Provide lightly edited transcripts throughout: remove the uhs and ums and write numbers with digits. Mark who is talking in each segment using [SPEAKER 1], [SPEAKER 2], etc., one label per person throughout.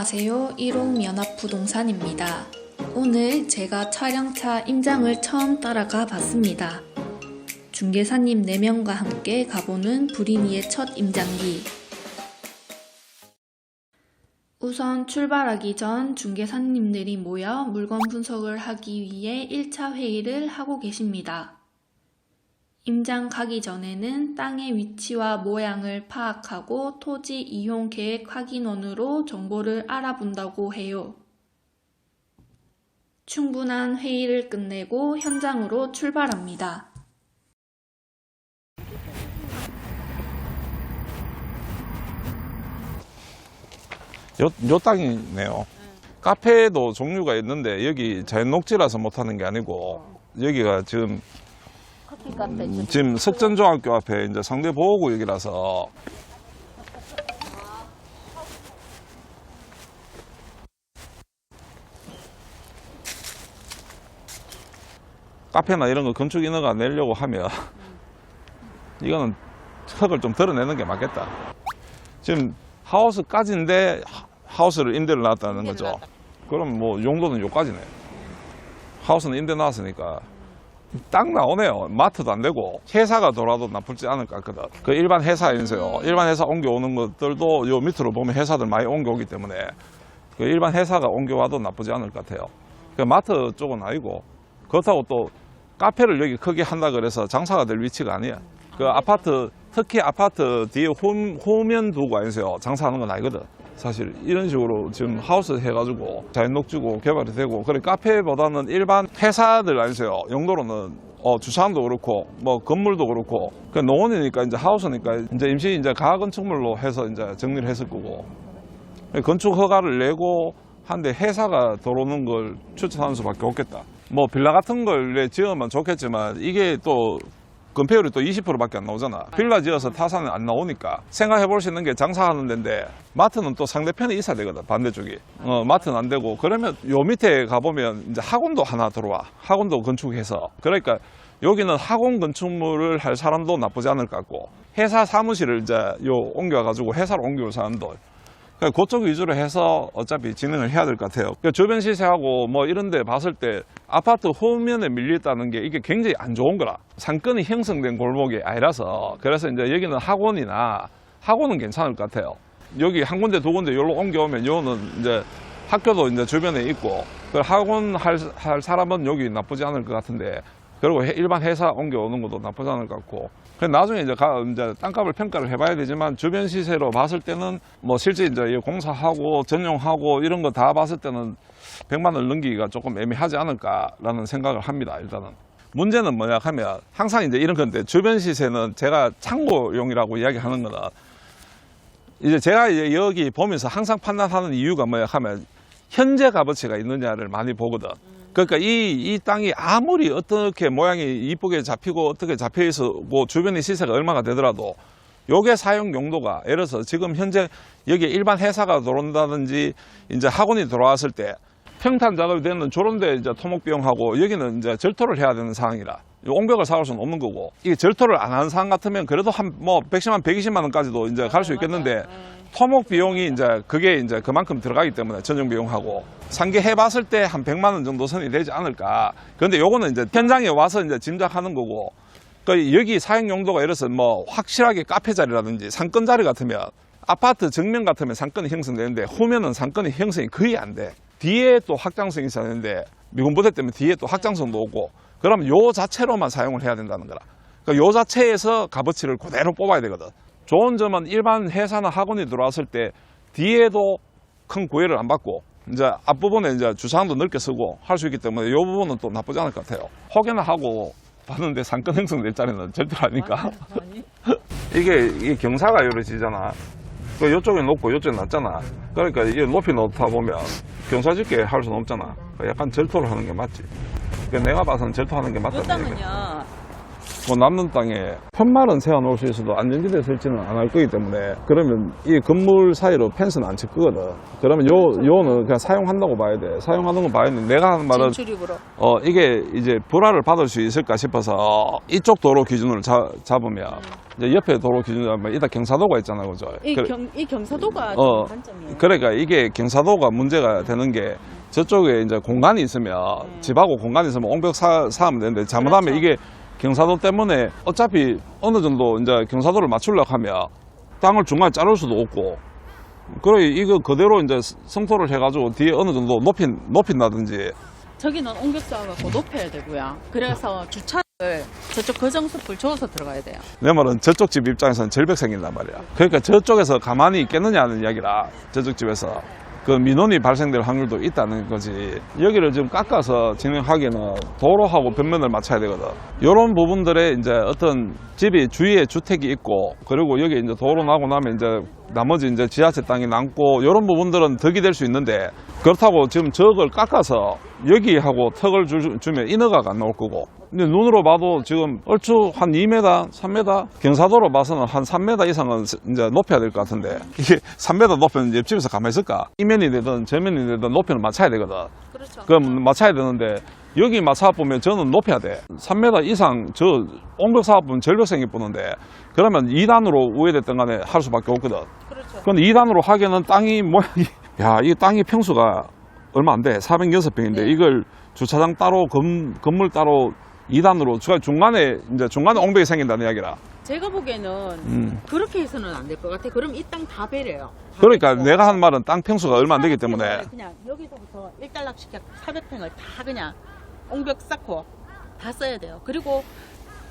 [SPEAKER 1] 안녕하세요. 1호 연합부동산입니다. 오늘 제가 촬영차 임장을 처음 따라가 봤습니다. 중개사님 4명과 함께 가보는 불인이의 첫 임장기. 우선 출발하기 전 중개사님들이 모여 물건 분석을 하기 위해 1차 회의를 하고 계십니다. 임장 가기 전에는 땅의 위치와 모양을 파악하고 토지 이용 계획 확인원으로 정보를 알아본다고 해요. 충분한 회의를 끝내고 현장으로 출발합니다.
[SPEAKER 2] 요 땅이네요. 카페도 종류가 있는데 여기 자연 녹지라서 못하는 게 아니고 여기가 지금 석전중학교 앞에 이제 상대 보호구역이라서 카페나 이런 거 건축 인허가 내려고 하면 이거는 흙을 좀 드러내는 게 맞겠다. 지금 하우스까지인데 하우스를 임대를 놨다는 거죠. 그럼 뭐 용도는 요까지네. 하우스는 임대 놨으니까 딱 나오네요. 마트도 안 되고 회사가 돌아도 나쁘지 않을 것 같거든. 그 일반 회사에서요. 일반 회사 옮겨오는 것들도 요 밑으로 보면 회사들 많이 옮겨오기 때문에 그 일반 회사가 옮겨와도 나쁘지 않을 것 같아요. 그 마트 쪽은 아니고 그렇다고 또 카페를 여기 크게 한다 그래서 장사가 될 위치가 아니야. 그 아파트, 특히 아파트 뒤에 호면 두고 아니세요. 장사하는 건 아니거든. 사실 이런 식으로 지금 하우스 해가지고 자연녹지고 개발이 되고 그래 카페보다는 일반 회사들 아니세요. 용도로는 주차장도 그렇고 뭐 건물도 그렇고 그 농원이니까 이제 하우스니까 이제 임시 이제 가건축물로 해서 이제 정리를 했을 거고 건축 허가를 내고 한데 회사가 들어오는 걸 추천하는 수밖에 없겠다. 뭐 빌라 같은 걸 지으면 좋겠지만 이게 또 건폐율이 또 20%밖에 안 나오잖아. 빌라 지어서 타산은 안 나오니까 생각해 볼 수 있는 게 장사하는 데인데 마트는 또 상대편에 있어야 되거든. 반대쪽이. 마트는 안 되고 그러면 요 밑에 가보면 이제 학원도 하나 들어와. 학원도 건축해서. 그러니까 여기는 학원 건축물을 할 사람도 나쁘지 않을 것 같고 회사 사무실을 이제 옮겨가지고 회사로 옮겨올 사람도 그러니까 그쪽 위주로 해서 어차피 진행을 해야 될 것 같아요. 그러니까 주변 시세하고 뭐 이런 데 봤을 때 아파트 호면에 밀려있다는 게 이게 굉장히 안 좋은 거라. 상권이 형성된 골목이 아니라서 그래서 이제 여기는 학원은 괜찮을 것 같아요. 여기 한 군데 두 군데 여기로 옮겨오면 요는 이제 학교도 이제 주변에 있고 그 학원 할 사람은 여기 나쁘지 않을 것 같은데 그리고 일반 회사 옮겨오는 것도 나쁘지 않을 것 같고 나중에 이제 땅값을 평가를 해봐야 되지만 주변 시세로 봤을 때는 뭐 실제 이제 공사하고 전용하고 이런 거 다 봤을 때는 100만 원 넘기기가 조금 애매하지 않을까라는 생각을 합니다. 일단은 문제는 뭐냐 하면 항상 이제 이런 건데 주변 시세는 제가 참고용이라고 이야기하는 거는 이제 제가 이제 여기 보면서 항상 판단하는 이유가 뭐냐 하면 현재 값어치가 있느냐를 많이 보거든. 그러니까 이 땅이 아무리 어떻게 모양이 이쁘게 잡히고 어떻게 잡혀 있고 주변의 시세가 얼마가 되더라도 요게 사용 용도가 예를 들어서 지금 현재 여기에 일반 회사가 들어온다든지 이제 학원이 들어왔을 때 평탄 작업이 되는 저런 데 이제 토목 비용하고 여기는 이제 절토를 해야 되는 상황이라 옹벽을 사올 수는 없는 거고 이게 절토를 안 하는 상황 같으면 그래도 한 뭐 110만 120만 원까지도 이제 갈 수 있겠는데 토목 비용이 이제 그게 이제 그만큼 들어가기 때문에 전용 비용하고 상계해 봤을 때 한 100만 원 정도 선이 되지 않을까. 그런데 요거는 이제 현장에 와서 이제 짐작하는 거고 그 여기 사용 용도가 예를 들어서 뭐 확실하게 카페 자리라든지 상권 자리 같으면 아파트 정면 같으면 상권이 형성되는데 후면은 상권이 형성이 거의 안 돼. 뒤에 또 확장성이 있어야 되는데 미군부대 때문에 뒤에 또 확장성도 오고 그러면 요 자체로만 사용을 해야 된다는 거라. 그러니까 요 자체에서 값어치를 그대로 뽑아야 되거든. 좋은 점은 일반 회사나 학원이 들어왔을 때 뒤에도 큰 구애를 안 받고 이제 앞부분에 이제 주차장도 넓게 쓰고 할 수 있기 때문에 이 부분은 또 나쁘지 않을 것 같아요. 혹여나 하고 봤는데 상권 형성될 자리는 절대로 아니니까. 이게 경사가 이루어지잖아. 그 요쪽에 높고 요쪽에 낮잖아. 그러니까 이 높이 놓다 보면 경사 짓게 할 수는 없잖아. 약간 절토를 하는 게 맞지. 그러니까 내가 봐서는 절토하는 게 맞다.
[SPEAKER 3] 요 땅은요
[SPEAKER 2] 그 남는 땅에 편말은 세워놓을 수 있어도 안전지대 설치는 안 할 거기 때문에 그러면 이 건물 사이로 펜스는 안 칠 거거든. 그러면 요는 그냥 사용한다고 봐야 돼. 사용하는 건 봐야 돼. 내가 하는 말은
[SPEAKER 3] 진출입으로.
[SPEAKER 2] 이게 이제 불화를 받을 수 있을까 싶어서 이쪽 도로 기준을 잡으면 이제 옆에 도로 기준을 잡으면 이따 경사도가 있잖아요, 그죠?
[SPEAKER 3] 이 경사도가
[SPEAKER 2] 어,
[SPEAKER 3] 단점이에요.
[SPEAKER 2] 그러니까 이게 경사도가 문제가 되는 게 저쪽에 이제 공간이 있으면 집하고 공간이 있으면 옹벽 쌓으면 되는데 잘못하면
[SPEAKER 3] 그렇죠.
[SPEAKER 2] 이게 경사도 때문에 어차피 어느 정도 이제 경사도를 맞추려고 하면 땅을 중간에 자를 수도 없고 그래 이거 그대로 이제 성토를 해가지고 뒤에 어느 정도 높인다든지
[SPEAKER 3] 저기는 옹벽 쌓아갖고 높여야 되고요. 그래서 주차를 저쪽 거정숲을 줘서 들어가야 돼요.
[SPEAKER 2] 내 말은 저쪽 집 입장에서는 절벽 생긴단 말이야. 그러니까 저쪽에서 가만히 있겠느냐 하는 이야기라 저쪽 집에서 그 민원이 발생될 확률도 있다는 거지. 여기를 지금 깎아서 진행하기에는 도로하고 벽면을 맞춰야 되거든. 이런 부분들에 이제 어떤 집이 주위에 주택이 있고 그리고 여기 이제 도로 나고 나면 이제 나머지 이제 지하철 땅이 남고 이런 부분들은 덕이 될 수 있는데 그렇다고 지금 저걸 깎아서 여기하고 턱을 주면 인허가가 안 나올 거고 근데 눈으로 봐도 지금 얼추 한 2m, 3m 경사도로 봐서는 한 3m 이상은 이제 높여야 될 것 같은데 이게 3m 높이면 옆집에서 가만히 있을까? 이면이 되든 저면이 되든 높이는 맞춰야 되거든.
[SPEAKER 3] 그렇죠.
[SPEAKER 2] 그럼 맞춰야 되는데 여기 맞춰 보면 저는 높여야 돼. 3m 이상 저 옹벽 사업 보면 절벽 생기 뿌는데 그러면 2단으로 우회됐던 간에 할 수밖에 없거든.
[SPEAKER 3] 그렇죠.
[SPEAKER 2] 근데 2단으로 하기에는 땅이 모양이 야, 이 땅이 평수가 얼마 안 돼. 406평인데
[SPEAKER 3] 네.
[SPEAKER 2] 이걸 주차장 따로 건물 따로 2단으로 중간에 옹벽이 생긴다는 이야기라.
[SPEAKER 3] 제가 보기에는 그렇게 해서는 안 될 것 같아. 그럼 이 땅 다 배려요. 다
[SPEAKER 2] 그러니까
[SPEAKER 3] 배려고.
[SPEAKER 2] 내가 한 말은 땅 평수가 얼마 안 되기 때문에
[SPEAKER 3] 그냥 여기서부터 1달락씩 400평을 다 그냥 옹벽 쌓고 다 써야 돼요. 그리고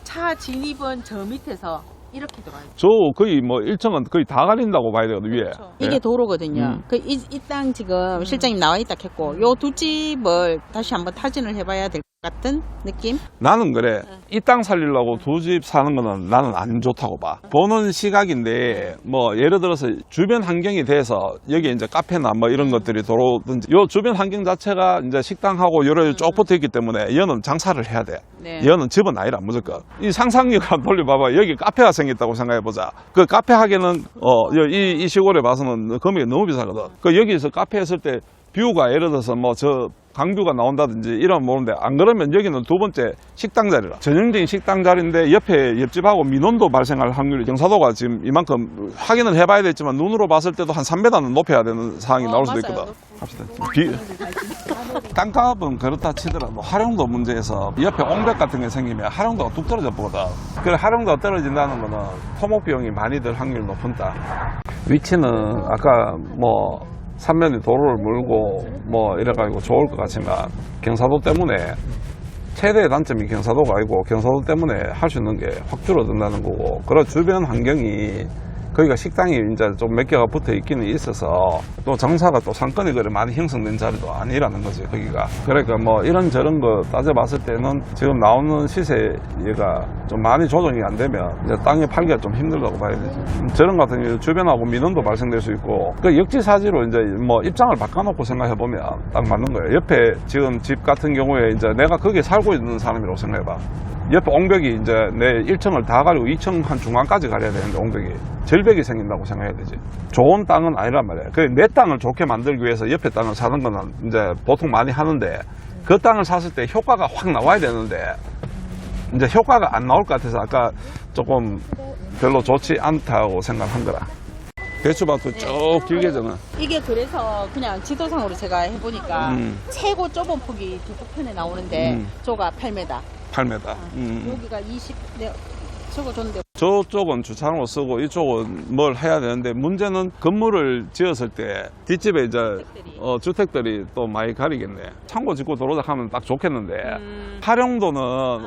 [SPEAKER 3] 차 진입은 저 밑에서 이렇게 들어가요.
[SPEAKER 2] 저 거의 뭐 1층은 거의 다 가린다고 봐야 되거든 위에.
[SPEAKER 3] 이게
[SPEAKER 2] 네.
[SPEAKER 3] 도로거든요. 이 땅 지금 실장님 나와 있다 했고 요 두 집을 다시 한번 타진을 해봐야 될 것 같은 느낌?
[SPEAKER 2] 나는 그래. 이 땅 살리려고 두 집 사는 거는 나는 안 좋다고 봐. 보는 시각인데, 뭐, 예를 들어서 주변 환경이 돼서 여기 이제 카페나 뭐 이런 것들이 들어오든지, 요 주변 환경 자체가 이제 식당하고 여러 쭉 붙어 있기 때문에 얘는 장사를 해야 돼.
[SPEAKER 3] 네.
[SPEAKER 2] 얘는 집은 아니라 무조건. 이 상상력 한 돌려봐봐. 여기 카페가 생겼다고 생각해보자. 그 카페 하기에는, 이 시골에 봐서는 금액이 너무 비싸거든. 그 여기서 카페 했을 때 뷰가 예를 들어서 뭐 강뷰가 나온다든지 이러면 모르는데 안 그러면 여기는 두 번째 식당 자리라. 전형적인 식당 자리인데 옆에 옆집하고 민원도 발생할 확률이 경사도가 지금 이만큼 확인을 해봐야 되지만 눈으로 봤을 때도 한 3m는 높여야 되는 상황이 나올 수도
[SPEAKER 3] 맞아요.
[SPEAKER 2] 있거든. 합시다. 땅값은 그렇다 치더라도 활용도 문제에서 옆에 옹벽 같은 게 생기면 활용도가 뚝 떨어져 보거든. 그래 활용도가 떨어진다는 거는 토목 비용이 많이 들 확률이 높은 땅. 위치는 아까 뭐 삼면이 도로를 물고 뭐 이래가지고 좋을 것 같지만 경사도 때문에 최대의 단점이 경사도가 아니고 경사도 때문에 할 수 있는 게 확 줄어든다는 거고 그런 주변 환경이 거기가 식당이 이제 좀 몇 개가 붙어 있기는 있어서 또 장사가 또 상권이 그래 많이 형성된 자리도 아니라는 거지 거기가. 그러니까 뭐 이런저런 거 따져봤을 때는 지금 나오는 시세가 좀 많이 조정이 안 되면 이제 땅에 팔기가 좀 힘들다고 봐야 되지. 저런 같은 경우 주변하고 민원도 발생될 수 있고 그 역지사지로 이제 뭐 입장을 바꿔놓고 생각해 보면 딱 맞는 거예요. 옆에 지금 집 같은 경우에 이제 내가 거기에 살고 있는 사람이라고 생각해봐. 옆에 옹벽이 이제 내 1층을 다 가리고 2층 한 중간까지 가려야 되는데 옹벽이 절벽이 생긴다고 생각해야 되지. 좋은 땅은 아니란 말이야. 내 땅을 좋게 만들기 위해서 옆에 땅을 사는 거는 이제 보통 많이 하는데 그 땅을 샀을 때 효과가 확 나와야 되는데 이제 효과가 안 나올 것 같아서 아까 조금 별로 좋지 않다고 생각한 거라. 배추밭도 쭉 길게 잖아.
[SPEAKER 3] 이게 그래서 그냥 지도상으로 제가 해보니까 최고 좁은 폭이 북편에 나오는데 저가 8m.
[SPEAKER 2] 8m.
[SPEAKER 3] 여기가 20, 저거 줬는데.
[SPEAKER 2] 저쪽은 주차장으로 쓰고 이쪽은 뭘 해야 되는데 문제는 건물을 지었을 때 뒷집에 이제 주택들이 또 많이 가리겠네. 창고 짓고 도로작 하면 딱 좋겠는데 활용도는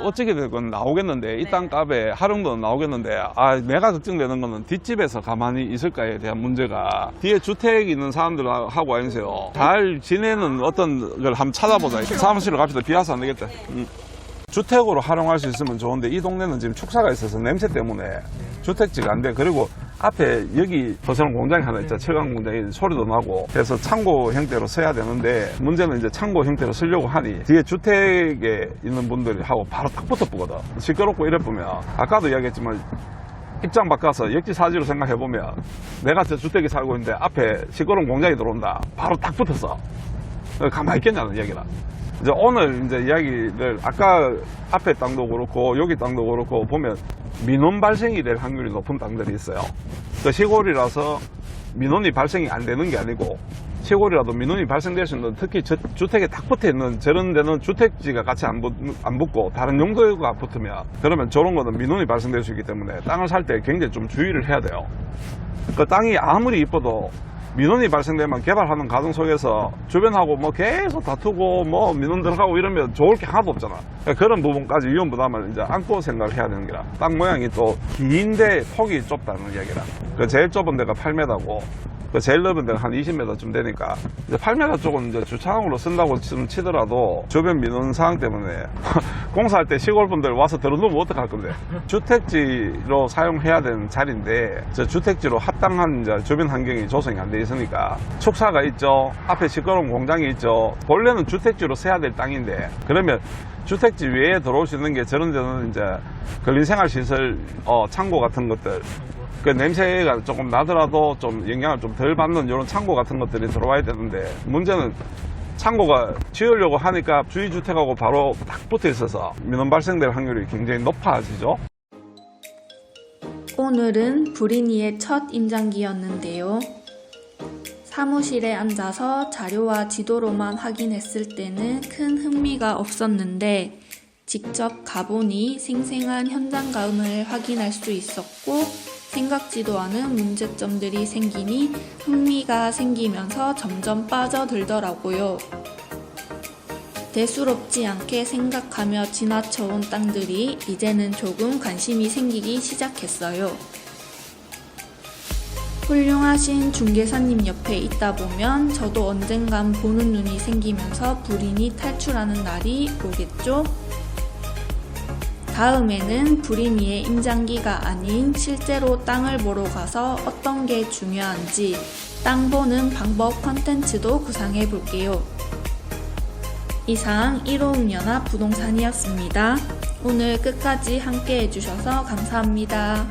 [SPEAKER 2] 어찌게 되건 나오겠는데 이 땅값에 활용도는 나오겠는데 내가 걱정되는 거는 뒷집에서 가만히 있을까에 대한 문제가 뒤에 주택 있는 사람들하고 아니세요. 잘 지내는 어떤 걸 한번 찾아보자. 사무실로 갑시다. 비 와서 안 되겠다. 주택으로 활용할 수 있으면 좋은데 이 동네는 지금 축사가 있어서 냄새 때문에 주택지가 안 돼. 그리고 앞에 여기 버스랑 공장이 하나 있잖아. 철강 공장이 소리도 나고 그래서 창고 형태로 써야 되는데 문제는 이제 창고 형태로 쓰려고 하니 뒤에 주택에 있는 분들이 하고 바로 딱 붙어보거든. 시끄럽고 이래 보면 아까도 이야기했지만 입장 바꿔서 역지사지로 생각해보면 내가 저 주택에 살고 있는데 앞에 시끄러운 공장이 들어온다. 바로 딱 붙었어. 가만히 있겠냐는 이야기라. 이제 오늘 이제 이야기를 아까 앞에 땅도 그렇고 여기 땅도 그렇고 보면 민원 발생이 될 확률이 높은 땅들이 있어요. 그 시골이라서 민원이 발생이 안 되는 게 아니고 시골이라도 민원이 발생될 수 있는 특히 주택에 딱 붙어 있는 저런 데는 주택지가 같이 안 붙고 다른 용도가 붙으면 그러면 저런 거는 민원이 발생될 수 있기 때문에 땅을 살 때 굉장히 좀 주의를 해야 돼요. 그 땅이 아무리 이뻐도 민원이 발생되면 개발하는 과정 속에서 주변하고 뭐 계속 다투고 뭐 민원 들어가고 이러면 좋을 게 하나도 없잖아. 그런 부분까지 위험 부담을 이제 안고 생각해야 되는 거라. 땅 모양이 또 긴데 폭이 좁다는 이야기라. 그 제일 좁은 데가 8m고 그 제일 넓은 데가 한 20m쯤 되니까 이제 8m 쪽은 이제 주차장으로 쓴다고 치더라도 주변 민원 사항 때문에 공사할 때 시골 분들 와서 들어놓으면 어떡할 건데. 주택지로 사용해야 되는 자리인데 저 주택지로 합당한 이제 주변 환경이 조성이 안 돼 있으니까 축사가 있죠. 앞에 시끄러운 공장이 있죠. 본래는 주택지로 써야 될 땅인데 그러면 주택지 외에 들어올 수 있는 게 저런 데는 이제 근린생활시설 창고 같은 것들 그 냄새가 조금 나더라도 좀 영향을 좀 덜 받는 이런 창고 같은 것들이 들어와야 되는데 문제는 창고가 지으려고 하니까 주위주택하고 바로 딱 붙어 있어서 민원 발생될 확률이 굉장히 높아지죠.
[SPEAKER 1] 오늘은 불인이의 첫 임장기였는데요. 사무실에 앉아서 자료와 지도로만 확인했을 때는 큰 흥미가 없었는데 직접 가보니 생생한 현장감을 확인할 수 있었고 생각지도 않은 문제점들이 생기니 흥미가 생기면서 점점 빠져들더라고요. 대수롭지 않게 생각하며 지나쳐온 땅들이 이제는 조금 관심이 생기기 시작했어요. 훌륭하신 중개사님 옆에 있다 보면 저도 언젠간 보는 눈이 생기면서 불인이 탈출하는 날이 오겠죠? 다음에는 불인이의 임장기가 아닌 실제로 땅을 보러 가서 어떤 게 중요한지 땅 보는 방법 컨텐츠도 구상해 볼게요. 이상 1호음연합 부동산이었습니다. 오늘 끝까지 함께 해주셔서 감사합니다.